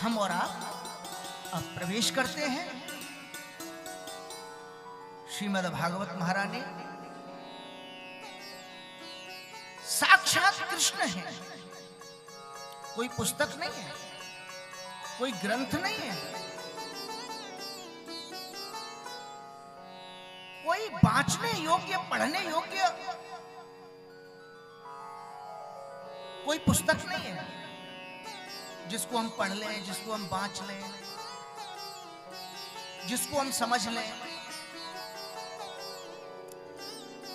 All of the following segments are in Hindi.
हम और आप अब प्रवेश करते हैं श्रीमद् भागवत महारानी। साक्षात कृष्ण है, कोई पुस्तक नहीं है, कोई ग्रंथ नहीं है, कोई बांचने योग्य पढ़ने योग्य कोई पुस्तक नहीं है जिसको हम पढ़ लें, जिसको हम बांच लें, जिसको हम समझ लें।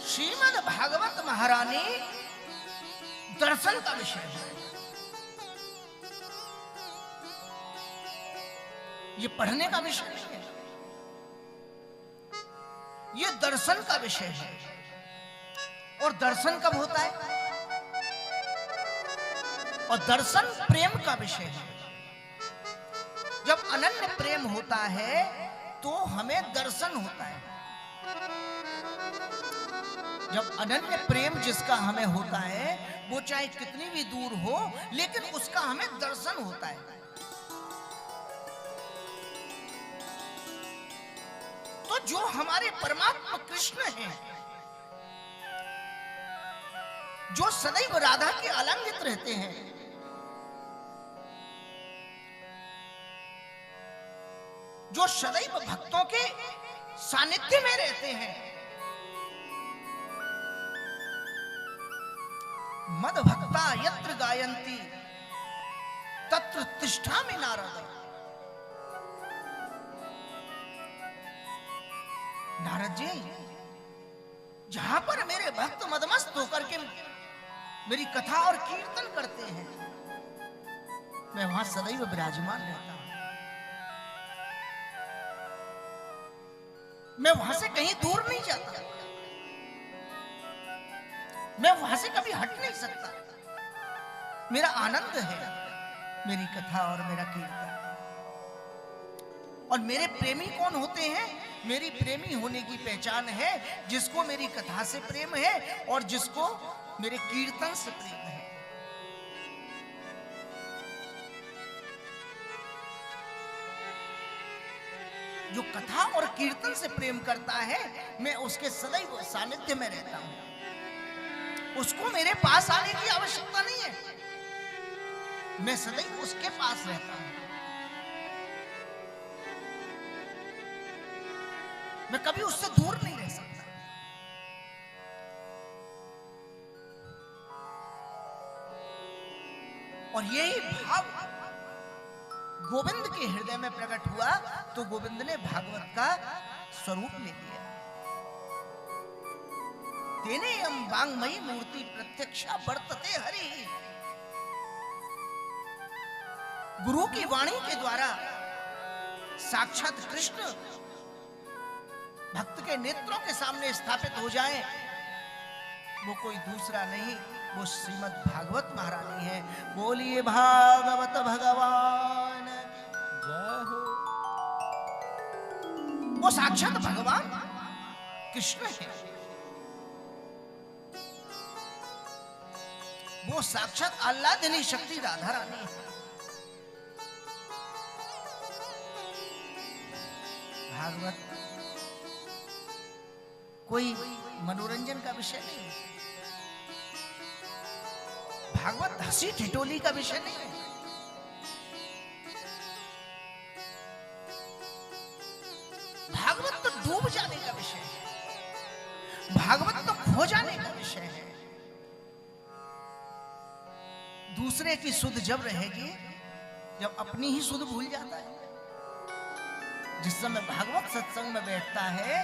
श्रीमद् भागवत महारानी दर्शन का विषय है। ये पढ़ने का विषय नहीं है, ये दर्शन का विषय है। और दर्शन कब होता है? और दर्शन प्रेम का विषय है। जब अनन्य प्रेम होता है तो हमें दर्शन होता है। जब अनन्य प्रेम जिसका हमें होता है वो चाहे कितनी भी दूर हो, लेकिन उसका हमें दर्शन होता है। तो जो हमारे परमात्मा कृष्ण हैं, जो सदैव राधा के आलिंगित रहते हैं, जो सदैव भक्तों के सानिध्य में रहते हैं, मद भक्ता यत्र गायन्ति तत्र तिष्ठामि नारद। नारद जी, जहां पर मेरे भक्त मदमस्त होकर के मेरी कथा और कीर्तन करते हैं, मैं वहां सदैव विराजमान रहता हूं। मैं वहां से कहीं दूर नहीं जाता, मैं वहां से कभी हट नहीं सकता। मेरा आनंद है मेरी कथा और मेरा कीर्तन। और मेरे प्रेमी कौन होते हैं? मेरी प्रेमी होने की पहचान है जिसको मेरी कथा से प्रेम है और जिसको मेरे कीर्तन से प्रेम है। जो कथा और कीर्तन से प्रेम करता है, मैं उसके सदैव सानिध्य में रहता हूं। उसको मेरे पास आने की आवश्यकता नहीं है, मैं सदैव उसके पास रहता हूं। मैं कभी उससे दूर नहीं रह सकता। और यही भाव गोविंद के हृदय में प्रकट हुआ तो गोविंद ने भागवत का स्वरूप ले लिया। तेने यम वांगमयी मूर्ति प्रत्यक्षा वर्तते हरि। गुरु की वाणी के द्वारा साक्षात कृष्ण भक्त के नेत्रों के सामने स्थापित हो जाए, वो कोई दूसरा नहीं, वो श्रीमद् भागवत महारानी है। बोलिए भागवत भगवान जय हो। वो साक्षात भगवान कृष्ण है, वो साक्षात आह्लादिनी शक्ति राधा रानी है। भागवत कोई मनोरंजन का विषय नहीं है, भागवत हंसी ठिठोली का विषय नहीं है, भागवत तो डूब जाने का विषय है, भागवत तो खो जाने का विषय है। दूसरे की सुध जब रहेगी जब अपनी ही सुध भूल जाता है। जिस समय भागवत सत्संग में बैठता है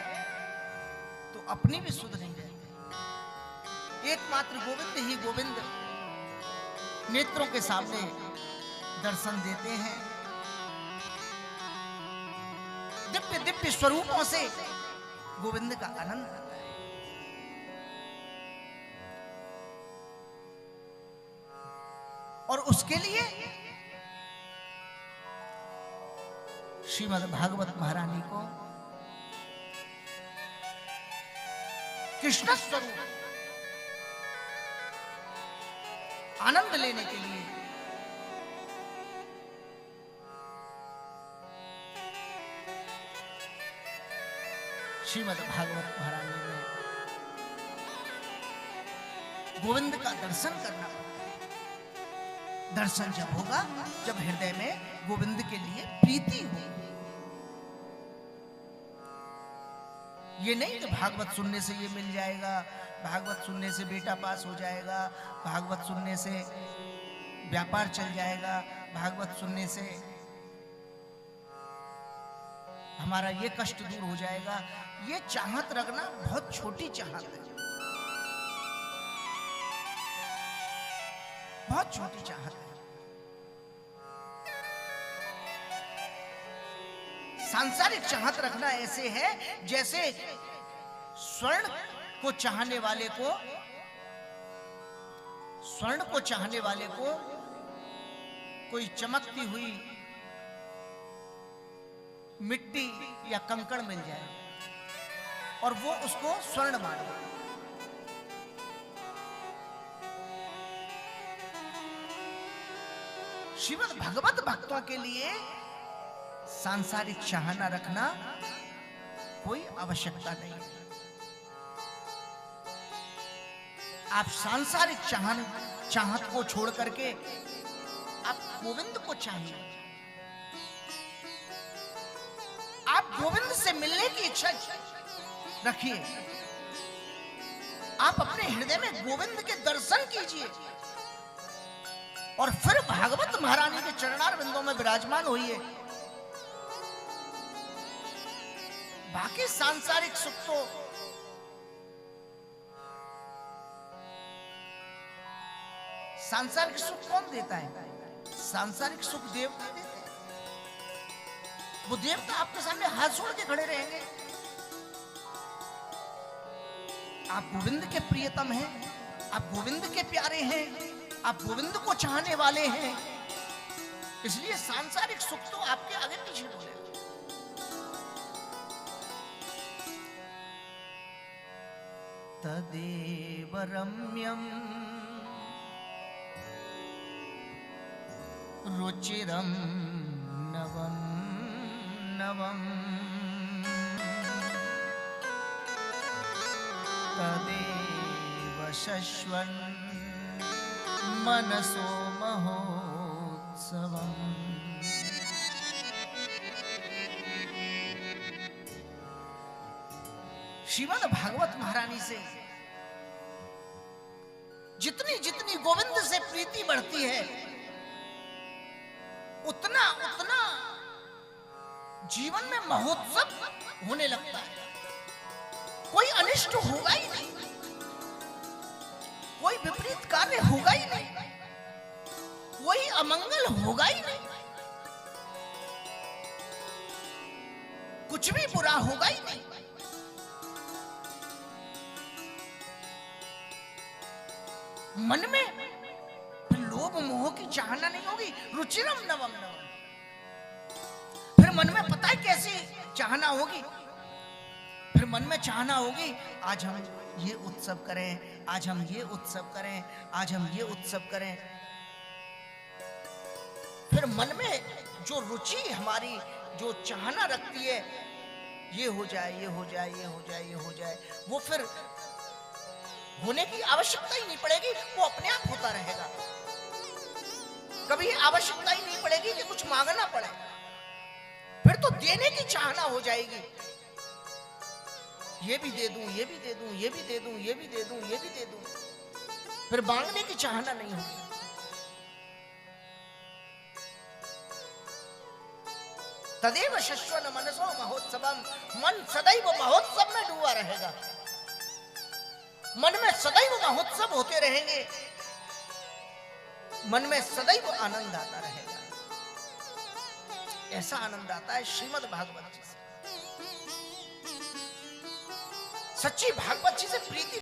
तो अपनी भी सुध नहीं रहती। एकमात्र गोविंद ही गोविंद नेत्रों के सामने दर्शन देते हैं। दिव्य दिव्य स्वरूपों से गोविंद का आनंद आता है। और उसके लिए श्रीमद् भागवत महारानी को कृष्ण स्वरूप आनंद लेने के लिए श्रीमद् भागवत महारानी में गोविंद का दर्शन करना पड़ता है। दर्शन जब होगा जब हृदय में गोविंद के लिए प्रीति होगी। ये नहीं कि भागवत सुनने से ये मिल जाएगा, भागवत सुनने से बेटा पास हो जाएगा, भागवत सुनने से व्यापार चल जाएगा, भागवत सुनने से हमारा ये कष्ट दूर हो जाएगा। ये चाहत रखना बहुत छोटी चाहत है, बहुत छोटी चाहत है। सांसारिक चाहत रखना ऐसे है जैसे स्वर्ण को चाहने वाले को, स्वर्ण को चाहने वाले को कोई चमकती हुई मिट्टी या कंकड़ मिल जाए और वो उसको स्वर्ण माने। श्रीमद् भगवत भक्तों के लिए सांसारिक चाहना रखना कोई आवश्यकता नहीं है। आप सांसारिक चाहत को छोड़ करके आप गोविंद को चाहिए। आप गोविंद से मिलने की इच्छा रखिए। आप अपने हृदय में गोविंद के दर्शन कीजिए और फिर भागवत महारानी के चरणार बिंदों में विराजमान होइए। बाकी सांसारिक सुख तो सांसारिक सुख कौन देता है? सांसारिक सुख देवता देते हैं। वो देवता आपके सामने हाथ जोड़ के खड़े रहेंगे। आप गोविंद के प्रियतम हैं, आप गोविंद के प्यारे हैं, आप गोविंद को चाहने वाले हैं, इसलिए सांसारिक सुख तो आपके आगे पीछे बोले। तदेव रम्यं रुचिरं नवं नवं तदेव शश्वन् मनसो महोत्सवम्। श्रीमद् भागवत महारानी से जितनी जितनी गोविंद से प्रीति बढ़ती है उतना उतना जीवन में महोत्सव होने लगता है। कोई अनिष्ट होगा ही नहीं, कोई विपरीत कार्य होगा ही नहीं, कोई अमंगल होगा ही नहीं, कुछ भी बुरा होगा ही नहीं। मन में फिर लोभ मोह की चाहना नहीं होगी। रुचिरम नवम नवम। फिर मन में पता है कैसी चाहना होगी? फिर मन में चाहना होगी आज हम ये उत्सव करें, आज हम ये उत्सव करें, आज हम ये उत्सव करें। फिर मन में जो रुचि हमारी जो चाहना रखती है ये हो जाए, ये हो जाए, ये हो जाए, ये हो जाए, वो फिर होने की आवश्यकता ही नहीं पड़ेगी, वो अपने आप होता रहेगा। कभी आवश्यकता ही नहीं पड़ेगी कि कुछ मांगना पड़े। फिर तो देने की चाहना हो जाएगी। ये भी दे दूं, ये भी दे दूं, ये भी दे दूं, ये भी दे दूं, ये भी दे दूं। फिर मांगने की चाहना नहीं होगी। तदेव शश्वन मनसो महोत्सवम। मन सदैव महोत्सव में डूबा रहेगा। मन में सदैव महोत्सव होते रहेंगे, मन में सदैव आनंद आता रहेगा। ऐसा आनंद आता है श्रीमद् भागवत जी से। सच्ची भागवत जी से प्रीति